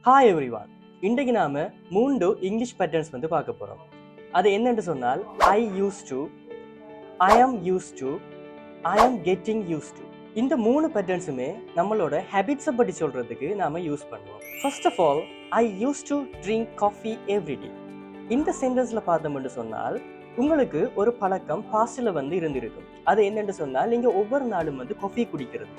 Hi everyone. இன்றைக்கு நாம 3 English patterns வந்து பார்க்க போறோம். அது என்னன்னு சொன்னால் ஐ யூஸ் டு, ஐ ஆம் யூஸ் டு, ஐ ஆம் கெட்டிங் யூஸ் டு. இந்த 3 பேட்டர்ன்ஸுமே நம்மளோட ஹேபிட்ஸை பற்றி சொல்றதுக்கு நாம யூஸ் பண்ணுவோம். First of all, I use to drink coffee everyday. இந்த சென்டென்ஸ்ல பார்த்தோம்னு சொன்னால் உங்களுக்கு ஒரு பழக்கம் பாஸ்ட்ல வந்து இருந்திருக்கும். அது என்னன்னு சொன்னால் நீங்க ஒவ்வொரு நாளும் வந்து காஃபி குடிக்கிறது.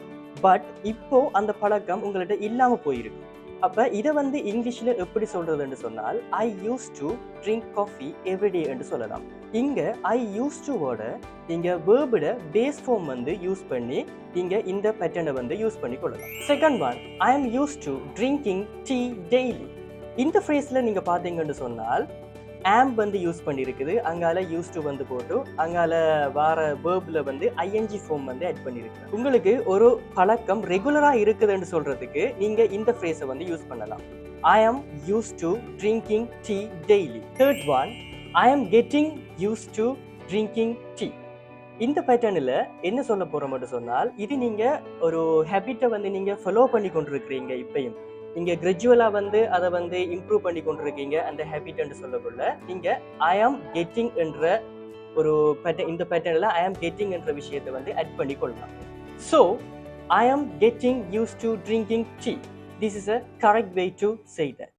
பட் இப்போ அந்த பழக்கம் உங்கள்ட்ட இல்லாம போயிருக்கு. அப்ப இதை வந்து இங்கிலீஷ்ல எப்படி சொல்றதுன்னு சொன்னால் I use to drink coffee everyday என்று சொல்லலாம். இங்க ஐ யூஸ் டுவோட நீங்க வேர்போட பேஸ் ஃபார்ம் வந்து யூஸ் பண்ணி நீங்க இந்த பேட்டர்னை வந்து யூஸ் பண்ணி கொள்ளலாம். Second one, I am use to drinking tea daily. இந்த ஃப்ரேஸ்ல நீங்க பாத்தீங்கன்னு சொன்னால் ஆம் வந்து யூஸ் பண்ணியிருக்குது, அங்கால யூஸ் டு வந்து போட்டு அங்கால வார வேர்ப்ல வந்து ஐஎன்ஜி ஃபார்ம் வந்து ஆட் பண்ணியிருக்கு. உங்களுக்கு ஒரு பழக்கம் ரெகுலரா இருக்குதுன்னு சொல்றதுக்கு நீங்க இந்த ஃப்ரேஸை வந்து யூஸ் பண்ணலாம். ஐ ஆம் use to drinking tea daily. Third one, ஐ ஆம் getting use to drinking tea. இந்த பேட்டர்னில் என்ன சொல்ல போறோம்னு சொன்னால் இது நீங்க ஒரு ஹேபிட்டை வந்து நீங்க ஃபாலோ பண்ணி கொண்டிருக்கிறீங்க. இப்பயும் நீங்க கிராஜுவலா வந்து அதை வந்து இம்ப்ரூவ் பண்ணி கொண்டிருக்கீங்க. அந்த ஹேபிட் என்று சொல்லக்குள்ள நீங்க ஐ ஆம் கெட்டிங் என்ற ஒரு பேட்டர்ன், இந்த பேட்டர்னில் ஐ ஆம் கெட்டிங் என்ற விஷயத்தை வந்து ஆட் பண்ணி கொள்ளலாம். ஸோ ஐ ஆம் getting use to drinking tea. This is a correct way to say that.